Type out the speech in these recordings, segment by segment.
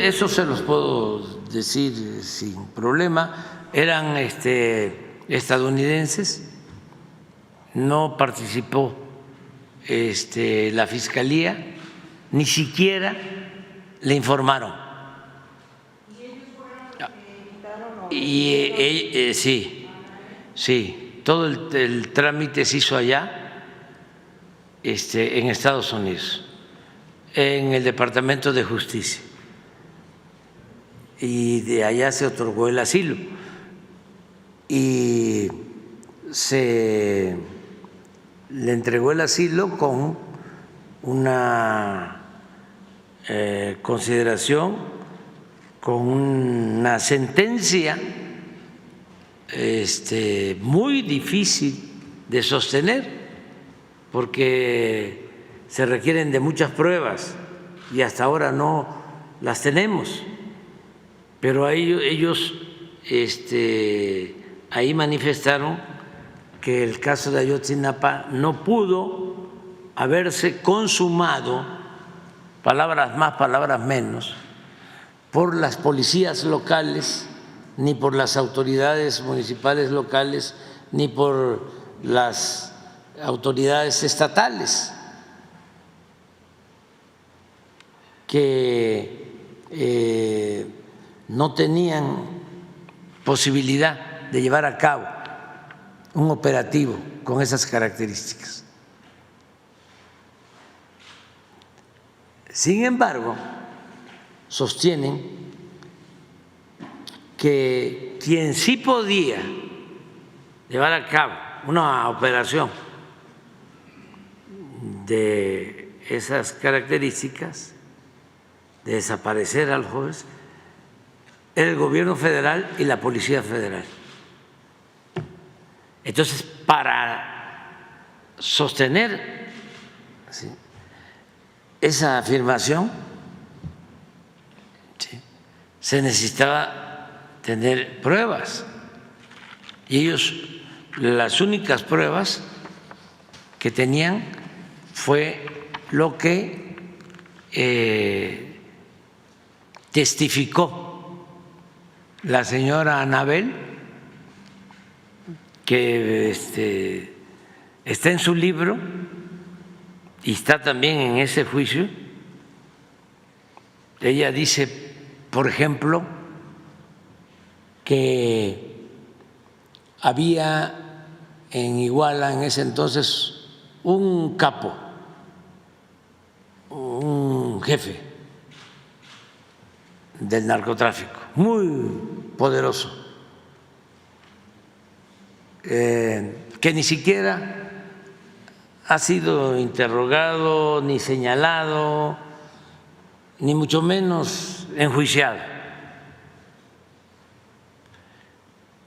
eso se los puedo decir sin problema. Eran estadounidenses, no participó la fiscalía, ni siquiera le informaron. ¿Y ellos fueron los que invitaron? Sí, todo el trámite se hizo allá, en Estados Unidos, en el Departamento de Justicia, y de allá se otorgó el asilo y se le entregó el asilo con una consideración, con una sentencia muy difícil de sostener, porque se requieren de muchas pruebas y hasta ahora no las tenemos. Pero ellos ahí manifestaron que el caso de Ayotzinapa no pudo haberse consumado, palabras más, palabras menos, por las policías locales, ni por las autoridades municipales locales, ni por las autoridades estatales, que no tenían posibilidad de llevar a cabo un operativo con esas características. Sin embargo, sostienen que quien sí podía llevar a cabo una operación de esas características, de desaparecer a los jóvenes, era el gobierno federal y la Policía Federal. Entonces, para sostener esa afirmación, se necesitaba tener pruebas, y ellos las únicas pruebas que tenían fue lo que testificó la señora Anabel, que está en su libro y está también en ese juicio. Ella dice, por ejemplo, que había en Iguala en ese entonces un capo, un jefe del narcotráfico muy poderoso, que ni siquiera ha sido interrogado, ni señalado, ni mucho menos enjuiciado,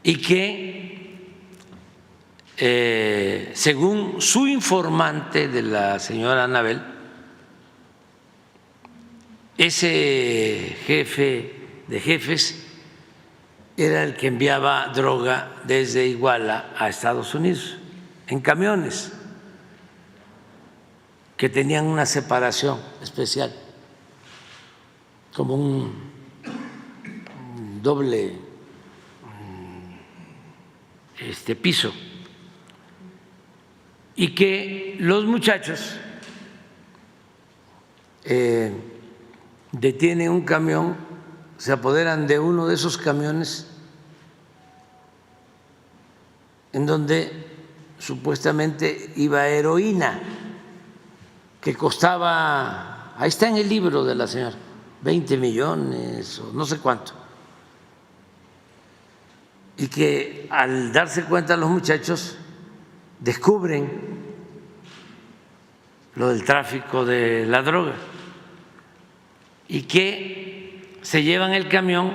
y que según su informante de la señora Anabel, ese jefe de jefes era el que enviaba droga desde Iguala a Estados Unidos en camiones que tenían una separación especial, como un doble piso, y que los muchachos detienen un camión, se apoderan de uno de esos camiones en donde supuestamente iba heroína, que costaba, ahí está en el libro de la señora, 20 millones o no sé cuánto, y que al darse cuenta los muchachos descubren lo del tráfico de la droga y que se llevan el camión,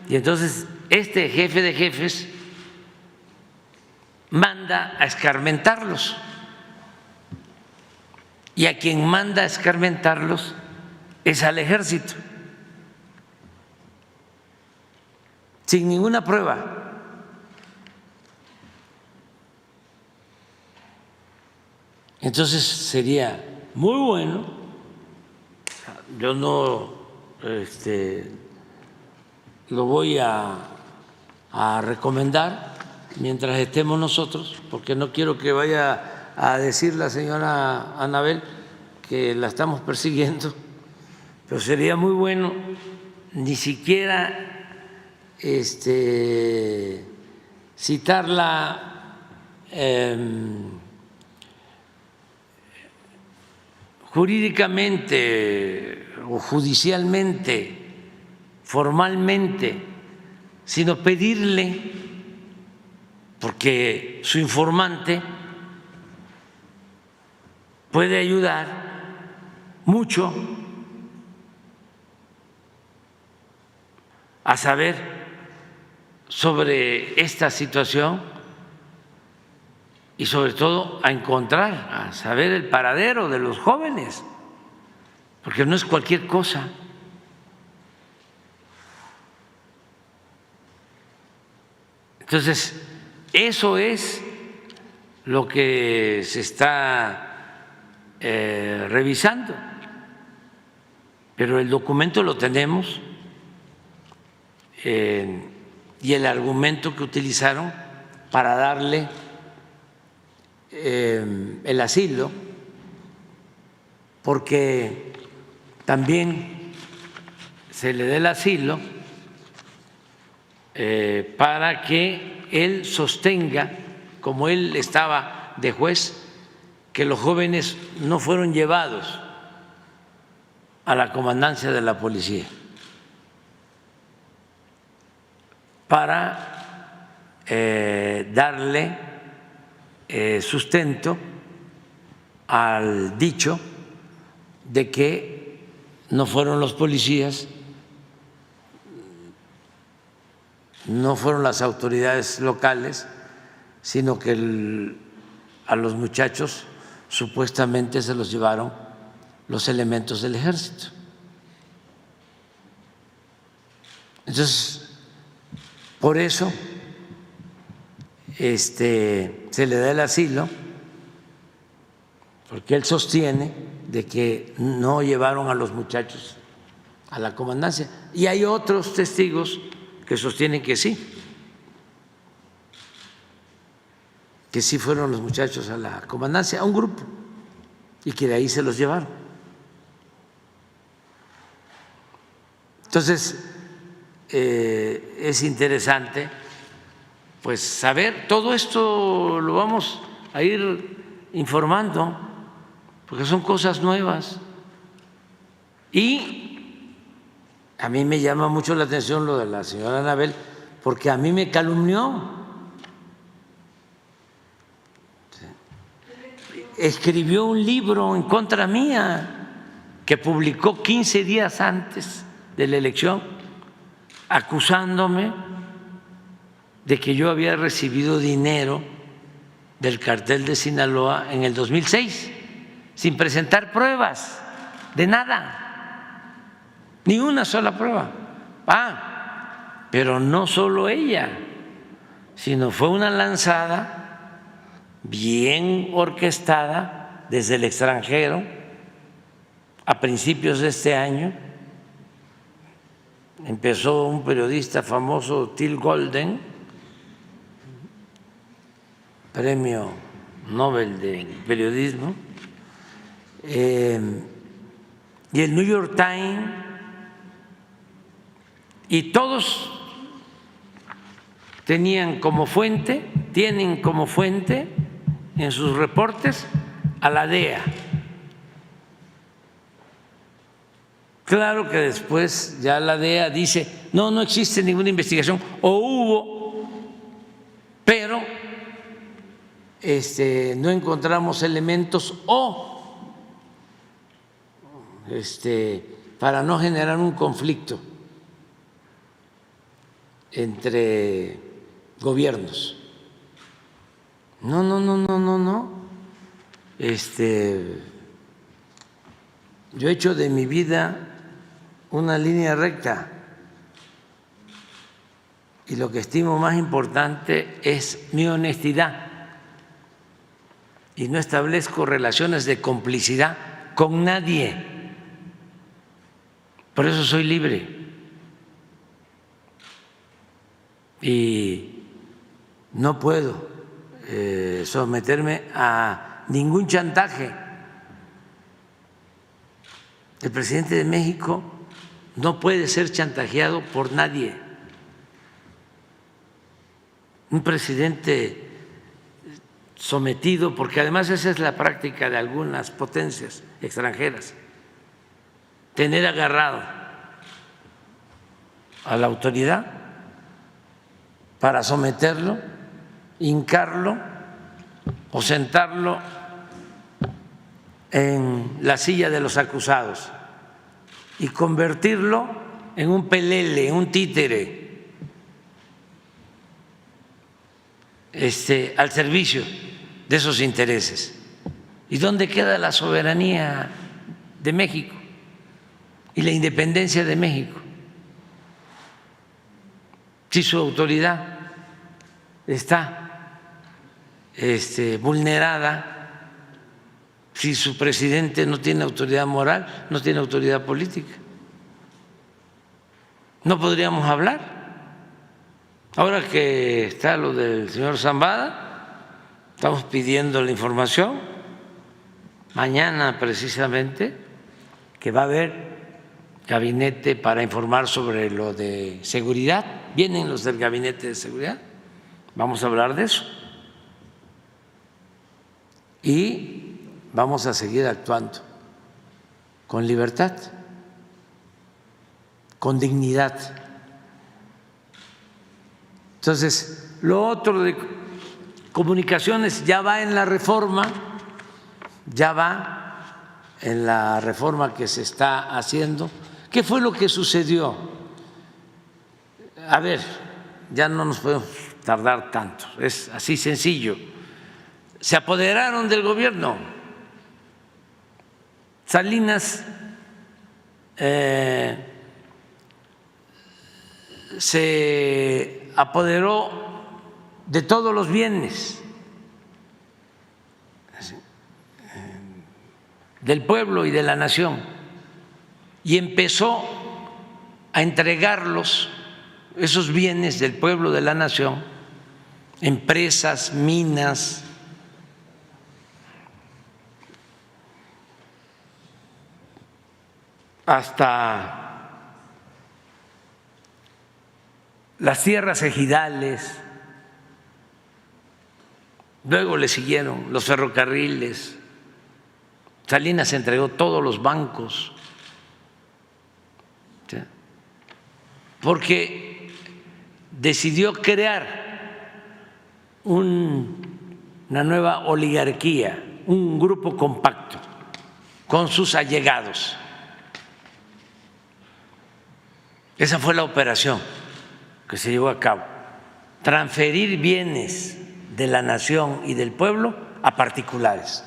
y entonces este jefe de jefes manda a escarmentarlos, y a quien manda a escarmentarlos es al ejército, sin ninguna prueba. Entonces sería muy bueno, yo no lo voy a recomendar mientras estemos nosotros, porque no quiero que vaya a decir la señora Anabel que la estamos persiguiendo, pero sería muy bueno ni siquiera citarla jurídicamente o judicialmente, formalmente, sino pedirle, porque su informante puede ayudar mucho a saber sobre esta situación y sobre todo a encontrar, a saber el paradero de los jóvenes, porque no es cualquier cosa. Entonces, eso es lo que se está revisando, pero el documento lo tenemos y el argumento que utilizaron para darle el asilo, porque también se le dé el asilo para que él sostenga, como él estaba de juez, que los jóvenes no fueron llevados a la comandancia de la policía para darle sustento al dicho de que no fueron los policías, no fueron las autoridades locales, sino que a los muchachos supuestamente se los llevaron los elementos del ejército. Entonces, por eso se le da el asilo, porque él sostiene de que no llevaron a los muchachos a la comandancia. Y hay otros testigos que sostienen que sí fueron los muchachos a la comandancia, a un grupo, y que de ahí se los llevaron. Entonces, es interesante pues saber, todo esto lo vamos a ir informando, porque son cosas nuevas. Y a mí me llama mucho la atención lo de la señora Anabel, porque a mí me calumnió. Escribió un libro en contra mía que publicó 15 días antes de la elección, acusándome de que yo había recibido dinero del cartel de Sinaloa en el 2006, sin presentar pruebas de nada, ni una sola prueba. Pero no solo ella, sino fue una lanzada bien orquestada desde el extranjero a principios de este año. Empezó un periodista famoso, Till Golden, premio Nobel de periodismo, y el New York Times, y todos tienen como fuente en sus reportes a la DEA. Claro que después ya la DEA dice, no existe ninguna investigación, o hubo, pero no encontramos elementos para no generar un conflicto entre gobiernos. No. Yo he hecho de mi vida una línea recta y lo que estimo más importante es mi honestidad, y no establezco relaciones de complicidad con nadie. Por eso soy libre y no puedo someterme a ningún chantaje. El presidente de México no puede ser chantajeado por nadie. Un presidente sometido, porque además esa es la práctica de algunas potencias extranjeras, tener agarrado a la autoridad para someterlo, hincarlo o sentarlo en la silla de los acusados y convertirlo en un pelele, en un títere, al servicio de esos intereses. ¿Y dónde queda la soberanía de México y la independencia de México? Si su autoridad está vulnerada, si su presidente no tiene autoridad moral, no tiene autoridad política, no podríamos hablar. Ahora que está lo del señor Zambada, estamos pidiendo la información. Mañana precisamente que va a haber gabinete para informar sobre lo de seguridad, vienen los del gabinete de seguridad, vamos a hablar de eso y vamos a seguir actuando con libertad, con dignidad. Entonces, lo otro de comunicaciones ya va en la reforma, ya va en la reforma que se está haciendo. ¿Qué fue lo que sucedió? A ver, ya no nos podemos tardar tanto, es así sencillo. Se apoderaron del gobierno. Salinas se apoderó de todos los bienes del pueblo y de la nación y empezó a entregarlos, esos bienes del pueblo, de la nación, empresas, minas, hasta las tierras ejidales, luego le siguieron los ferrocarriles. Salinas entregó todos los bancos, porque decidió crear una nueva oligarquía, un grupo compacto con sus allegados. Esa fue la operación que se llevó a cabo, transferir bienes de la nación y del pueblo a particulares,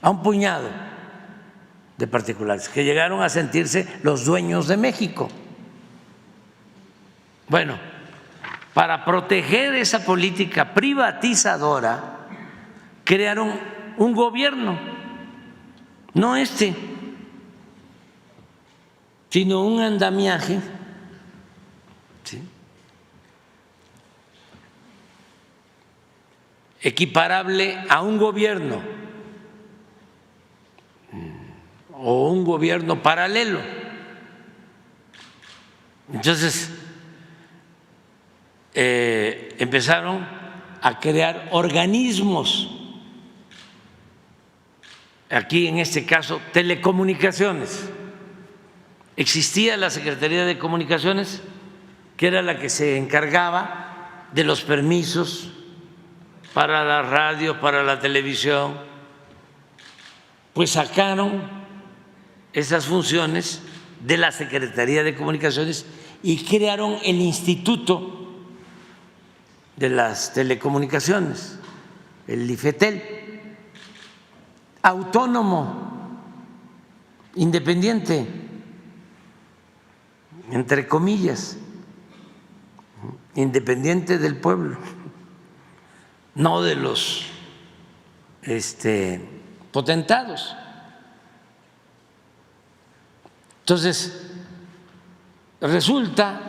a un puñado de particulares que llegaron a sentirse los dueños de México. Bueno, para proteger esa política privatizadora, crearon un gobierno, no sino un andamiaje, ¿sí?, equiparable a un gobierno o un gobierno paralelo. Entonces empezaron a crear organismos, aquí en este caso telecomunicaciones. Existía la Secretaría de Comunicaciones, que era la que se encargaba de los permisos para la radio, para la televisión, pues sacaron esas funciones de la Secretaría de Comunicaciones y crearon el Instituto de las Telecomunicaciones, el IFETEL, autónomo, independiente, entre comillas, independiente del pueblo, no de los potentados. Entonces, resulta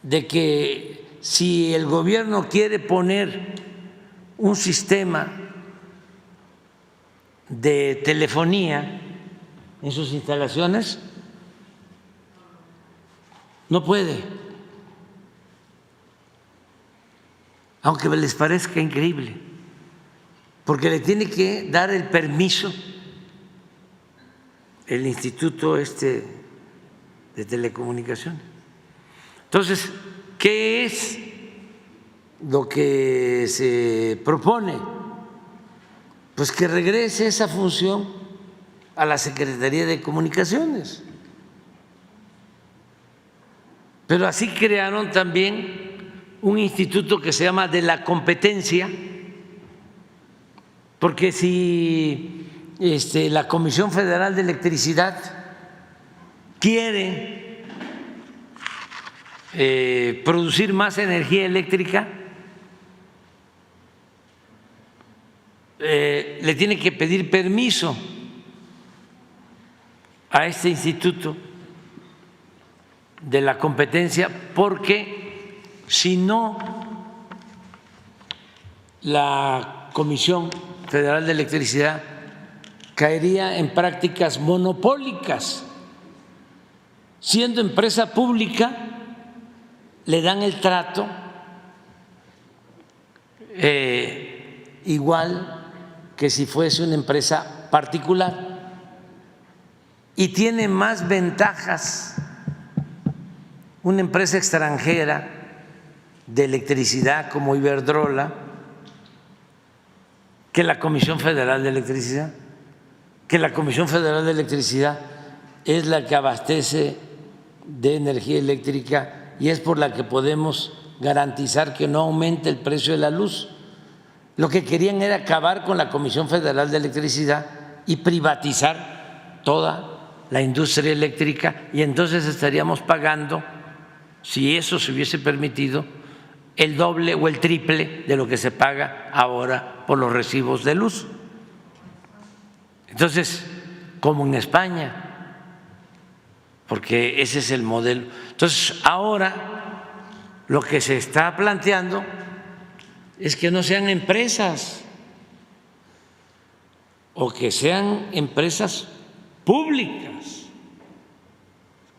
de que si el gobierno quiere poner un sistema de telefonía en sus instalaciones, no puede, aunque les parezca increíble, porque le tiene que dar el permiso el Instituto de Telecomunicaciones. Entonces, ¿qué es lo que se propone? Pues que regrese esa función a la Secretaría de Comunicaciones. Pero así crearon también un instituto que se llama de la competencia, porque si la Comisión Federal de Electricidad quiere producir más energía eléctrica, le tiene que pedir permiso a este instituto de la competencia, porque si no, la Comisión Federal de Electricidad caería en prácticas monopólicas. Siendo empresa pública, le dan el trato igual que si fuese una empresa particular, y tiene más ventajas una empresa extranjera de electricidad como Iberdrola que la Comisión Federal de Electricidad, que la Comisión Federal de Electricidad es la que abastece de energía eléctrica y es por la que podemos garantizar que no aumente el precio de la luz. Lo que querían era acabar con la Comisión Federal de Electricidad y privatizar toda la industria eléctrica, y entonces estaríamos pagando, si eso se hubiese permitido, el doble o el triple de lo que se paga ahora por los recibos de luz. Entonces, como en España, porque ese es el modelo. Entonces, ahora lo que se está planteando es que no sean empresas, o que sean empresas públicas,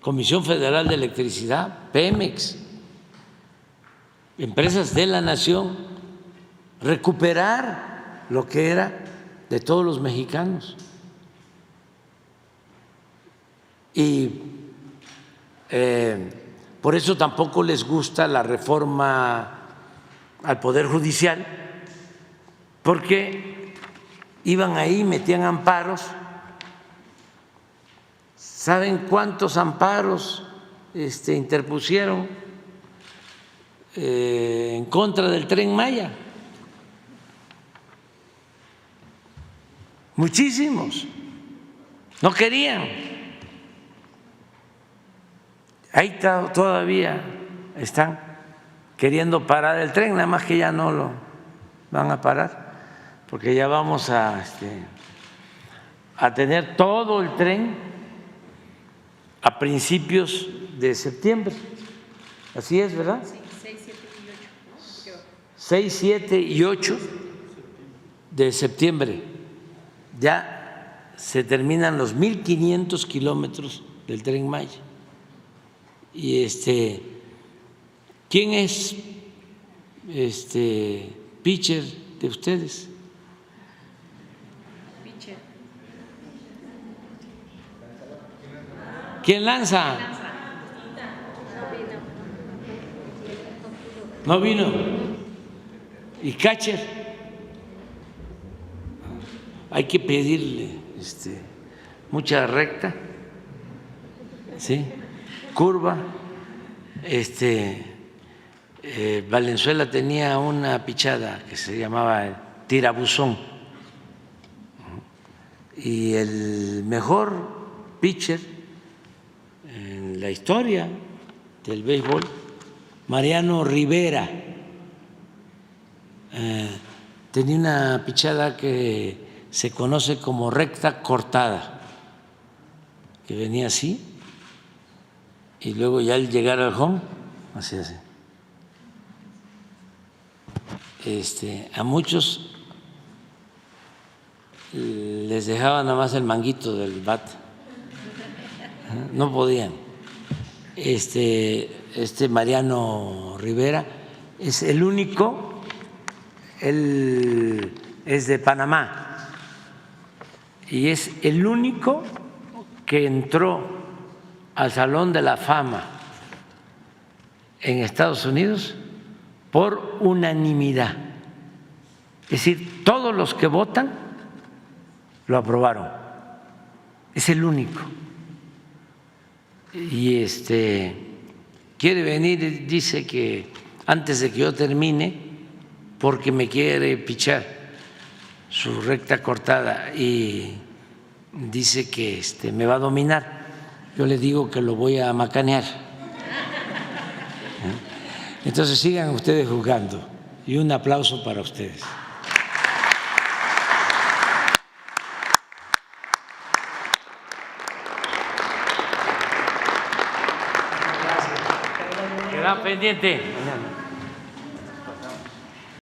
Comisión Federal de Electricidad, Pemex, empresas de la nación, recuperar lo que era de todos los mexicanos. Y por eso tampoco les gusta la reforma al Poder Judicial, porque iban ahí, metían amparos. ¿Saben cuántos amparos interpusieron en contra del Tren Maya? Muchísimos. No querían. Ahí todavía están queriendo parar el tren, nada más que ya no lo van a parar, porque ya vamos a tener todo el tren a principios de septiembre. Así es, ¿verdad? Sí, 6, 7 y 8. 6, 7 y 8 de septiembre. Ya se terminan los 1.500 kilómetros del Tren Maya. Y ¿quién es pitcher de ustedes? Pitcher. ¿Quién lanza? No vino. ¿Y catcher? Hay que pedirle mucha recta, ¿sí? Curva. Valenzuela tenía una pichada que se llamaba el tirabuzón, y el mejor pitcher en la historia del béisbol, Mariano Rivera, tenía una pichada que se conoce como recta cortada, que venía así y luego ya al llegar al home, así. A muchos les dejaba nada más el manguito del bat, no podían. Mariano Rivera es el único, él es de Panamá y es el único que entró al Salón de la Fama en Estados Unidos por unanimidad. Es decir, todos los que votan lo aprobaron. Es el único. Y quiere venir y dice que antes de que yo termine, porque me quiere pichar su recta cortada y dice que me va a dominar. Yo le digo que lo voy a macanear. Entonces sigan ustedes jugando y un aplauso para ustedes. Queda pendiente.